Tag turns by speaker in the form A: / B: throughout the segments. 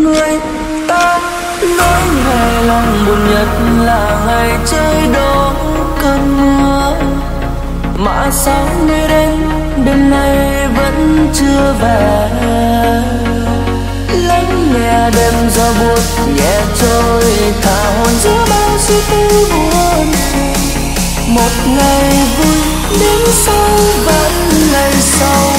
A: Người ta nói ngày lòng buồn nhất là ngày trời đổ cơn mưa, mà sao người đến đêm nay vẫn chưa về. Lắng nghe đêm gió buốt nhẹ trôi, thả hồn giữa bao suy tư buồn. Một ngày vui đến sau vẫn ngày sau.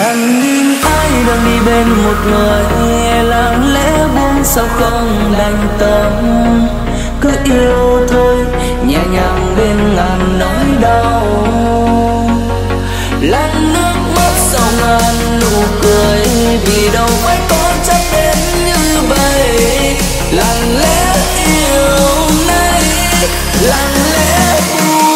B: Lặng im ai đang đi bên một người, lặng lẽ buông sao không đành tâm. Cứ yêu thôi nhẹ nhàng bên ngàn nỗi đau. Lăn nước mắt sau ngàn nụ cười, vì đâu phải có chắc đến như vậy. Lặng lẽ yêu nay, lặng lẽ buông.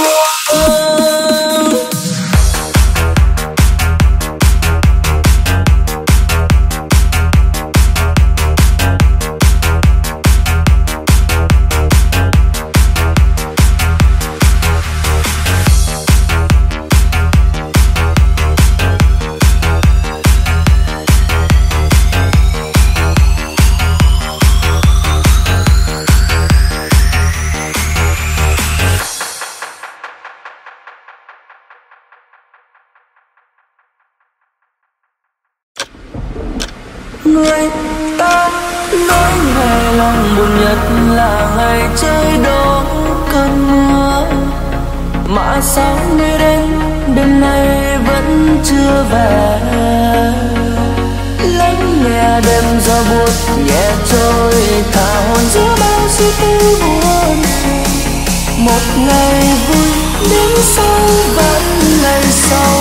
A: Người ta nói ngày lòng buồn nhất là ngày trời đổ cơn mưa, mà sao người đến đêm nay vẫn chưa về. Lắng nghe đêm gió buốt nhẹ trôi, thả hồn giữa bao suy tư buồn. Một ngày vui đến sau vẫn ngày sau.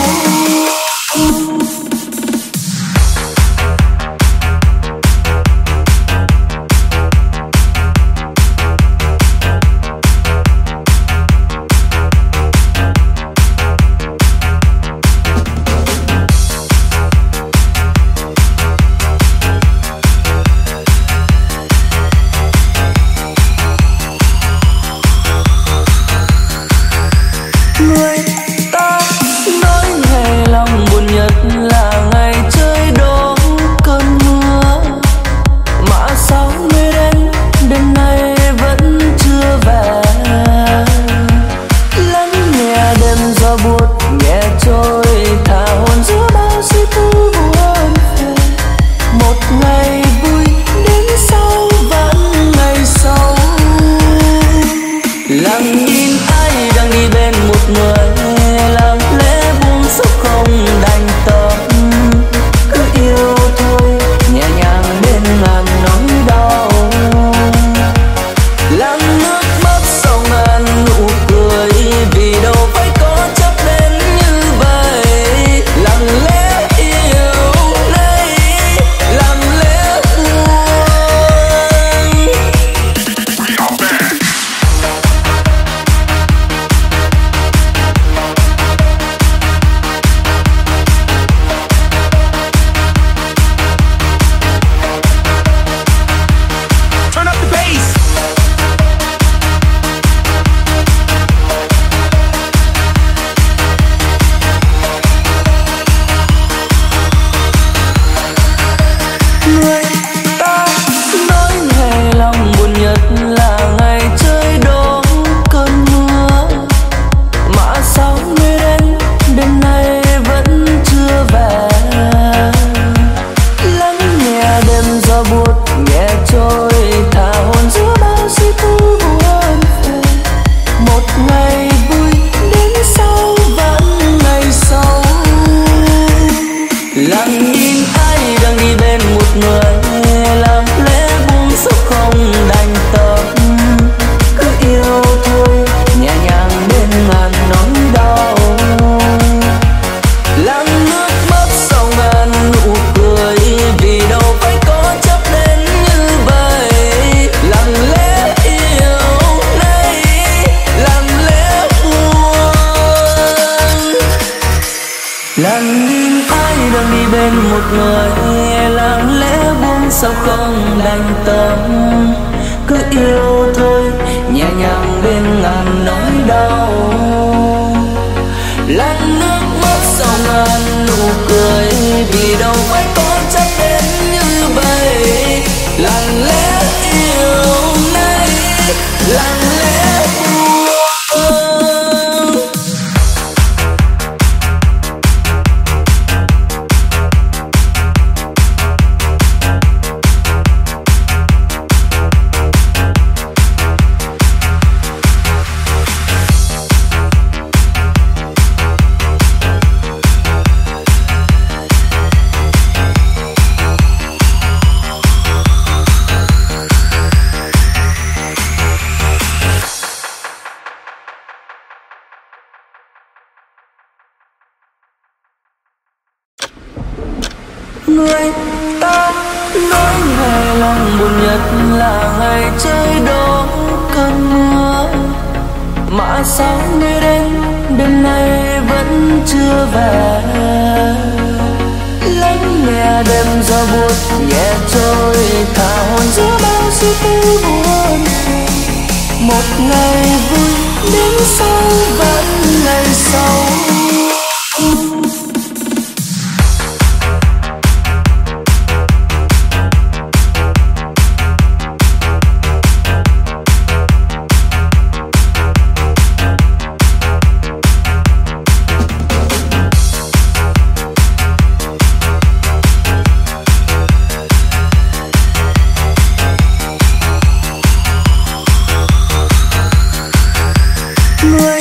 B: nghe đêm gió buốt nhẹ trôi, thả hồn giữa bao suy tư buồn về. Một ngày vui đến sau vẫn ngày sau. Lặng nhìn ai đang đi bên một người, làm lẽ buông sâu không đành tâm. Cứ yêu thôi nhẹ nhàng bên ngàn nỗi đau. Lặng nước mắt sau ngàn nụ cười, vì đâu phải có chấp đến như vậy. Lặng lẽ yêu nay, lặng lẽ buồn. Lặng nhìn ai đang đi bên một người, lặng lẽ buông sao không đành tâm. Cứ yêu thôi nhẹ nhàng bên ngàn nỗi đau. Lặng nước mắt sau ngàn nụ cười, vì đâu phải có chắc đến như vậy. Lặng lẽ yêu nay, lặng lẽ buồn. Người ta nói ngày lòng buồn nhất là ngày trời đổ cơn mưa. Mà sao nơi đây đêm nay vẫn chưa về. Lắng nghe đêm gió buốt nhẹ trôi, thả hồn giữa bao suy tư buồn. Một ngày vui đến sau vẫn ngày sau. Người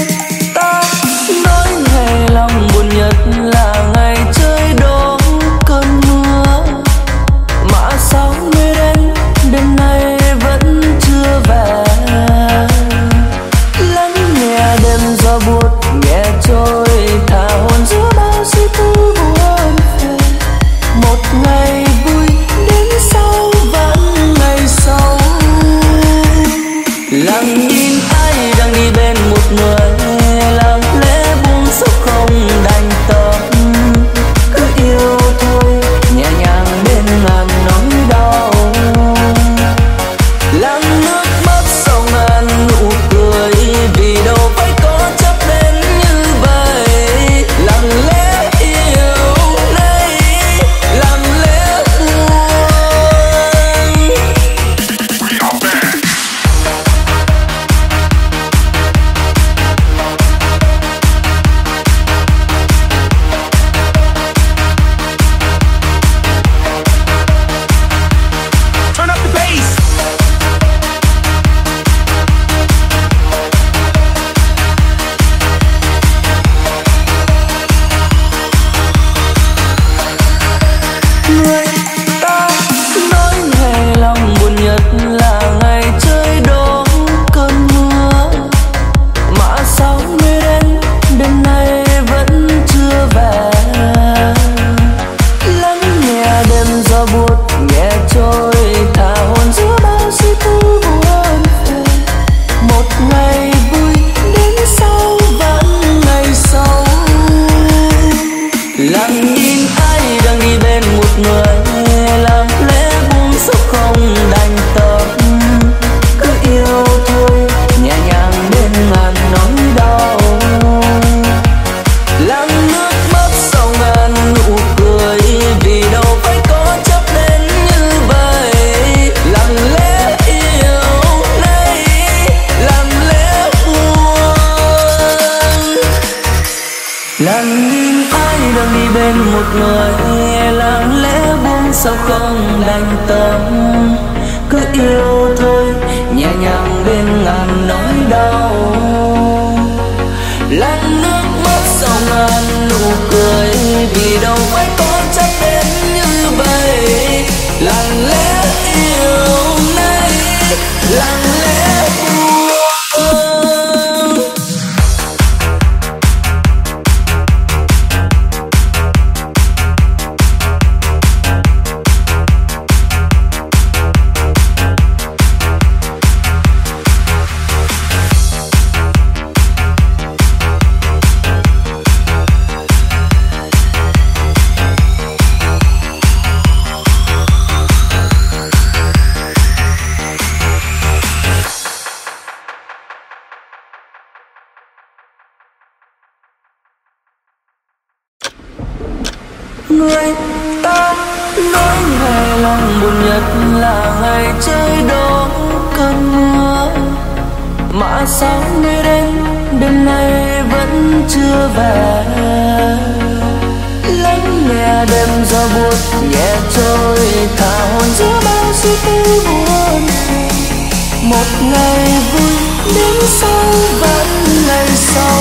B: không đành tâm. Cứ yêu thôi nhẹ nhàng bên ngàn nỗi đau. Lăn nước mắt sau ngàn nụ cười, vì đâu phải có chắc đến như vậy. Lặng lẽ yêu nay, lặng lẽ buông.
A: Người ta nói ngày lòng buồn nhất là ngày trời đón cơn mưa, mà sao người đến đêm nay vẫn chưa về. Lắng nghe đêm gió buốt nhẹ trôi, thả hồn giữa bao suy tư buồn. Một ngày vui đến sau vẫn ngày sau.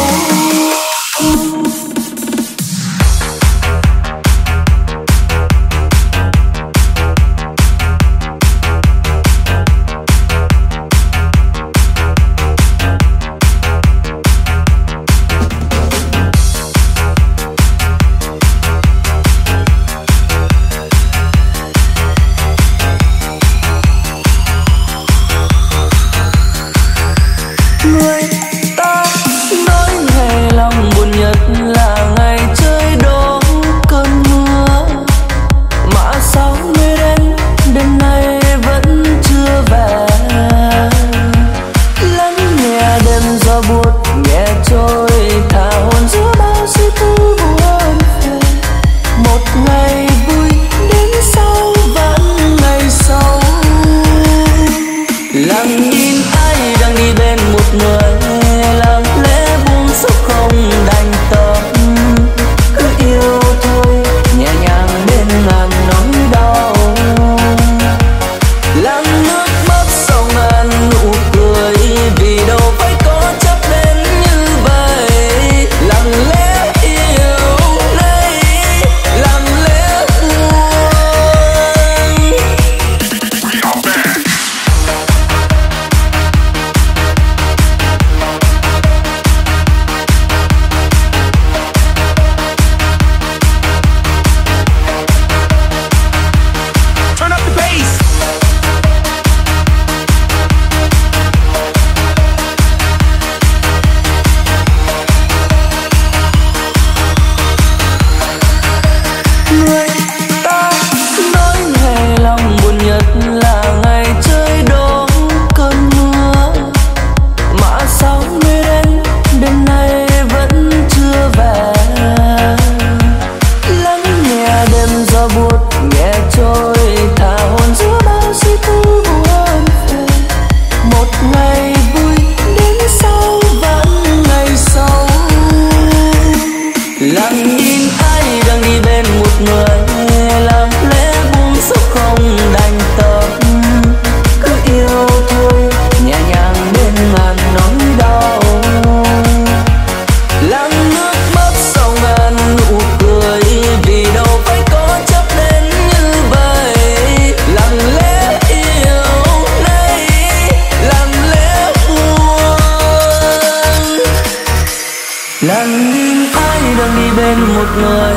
B: Lặng nhìn ai đang đi bên một người,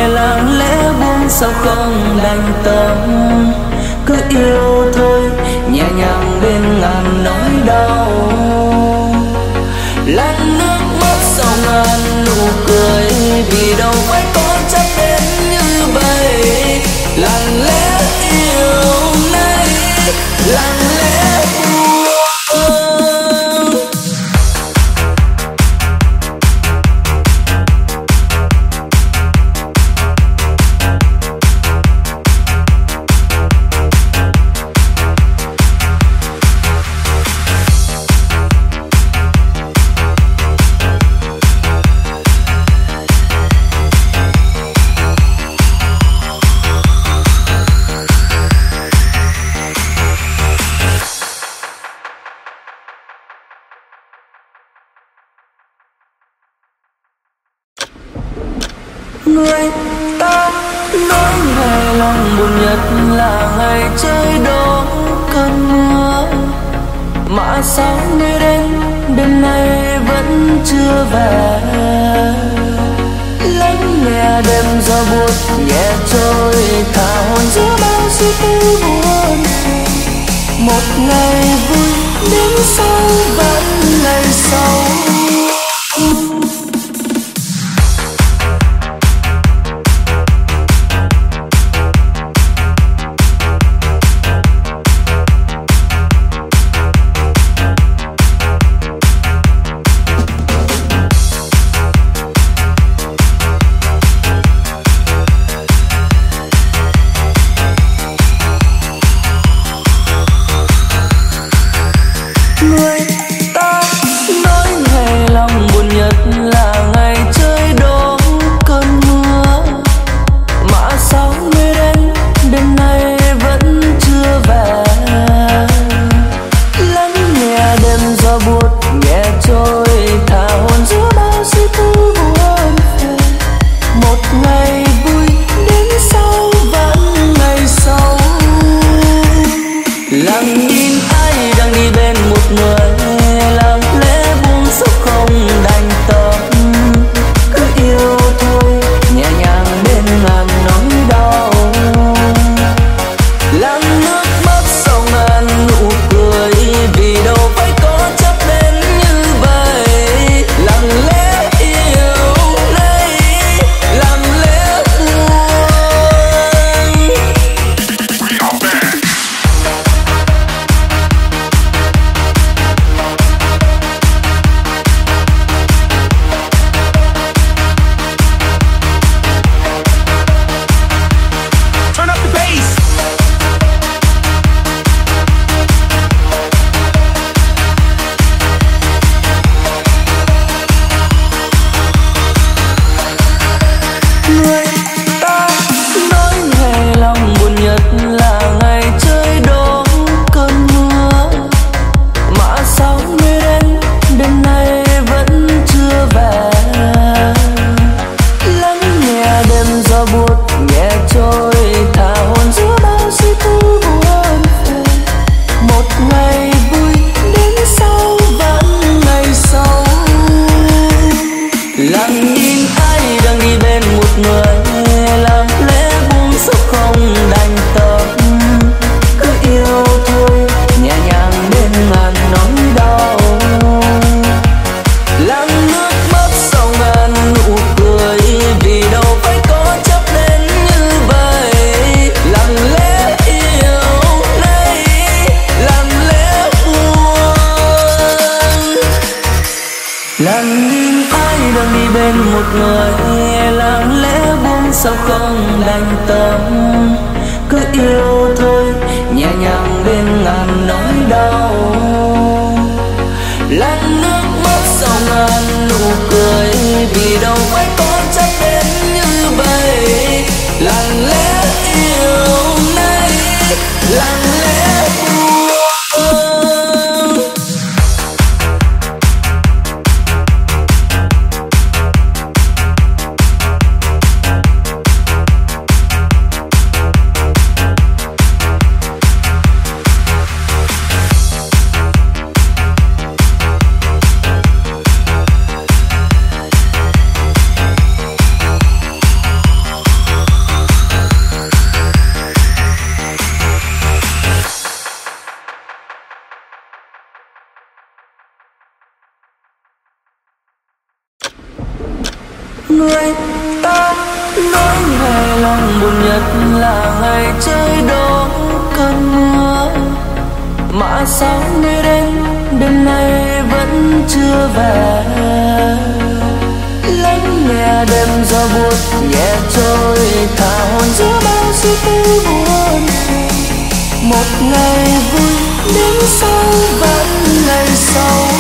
B: lặng lẽ buông sao không đành tâm. Cứ yêu thôi nhẹ nhàng bên ngàn nỗi đau. Lăn nước mắt sau ngàn nụ cười, vì đâu phải có chắc đến như vậy. Lặng lẽ yêu nay, lặng lẽ buông.
A: người ta nói ngày lòng buồn nhất là ngày trời đổ cơn mưa, mà sao nơi đến đêm nay vẫn chưa về. Lắng nghe đêm gió buốt nhẹ trôi, thả hồn giữa bao suy tư buồn. Một ngày vui đến sau vẫn ngày sau. Người ta nói ngày lòng buồn nhất là ngày trời đổ cơn mưa, mà sao mới đến đêm nay vẫn chưa về. Lắng nghe đêm gió buốt nhẹ trôi, thả hồn giữa bao suy tư buồn phiền. Một ngày vui đến sau vẫn ngày sau. Lặng nhìn ai đang đi bên một người, lặng lẽ buông sốc không đành tâm. Cứ yêu thôi nhẹ nhàng bên ngàn nỗi đau. Lặng nước mắt sau ngàn nụ cười, vì đâu phải có chấp đến như vậy. Lặng lẽ yêu đây, lặng lẽ buông.
C: Turn up the bass.
A: Người ta nói ngày lòng buồn nhất là ngày trời đổ cơn mưa, mà sao mới đến đêm nay vẫn chưa về. Lắng nghe đêm gió buốt nhẹ trôi, thả hồn giữa bao suy tư buồn phiền. Một ngày vui đến sau vẫn ngày sau. Lặng nhìn ai đang đi bên một người, lặng lẽ buông sốc không đành tâm. Cứ yêu thôi nhẹ nhàng bên ngàn nỗi đau. Lặng nước mắt sau ngàn nụ cười, vì đâu phải có chấp đến như vậy. Lặng lẽ yêu đây, lặng lẽ buông. Lặng nhìn ai đang đi bên một người, lặng lẽ buông sao không đành tâm. Cứ yêu thôi nhẹ nhàng bên ngàn nỗi đau. Lặng nước mắt sau ngàn nụ cười, vì đâu phải có chấp đến như vậy. Lặng lẽ yêu đây, lặng lẽ buông. Người ta nói ngày lòng buồn nhất là ngày trời đổ cơn mưa, mà sao nơi đến đêm nay vẫn chưa về. Lắng nghe đêm gió buốt nhẹ trôi, thả hồn giữa bao suy tư buồn phiền. Một ngày vui đến sau vẫn ngày sau.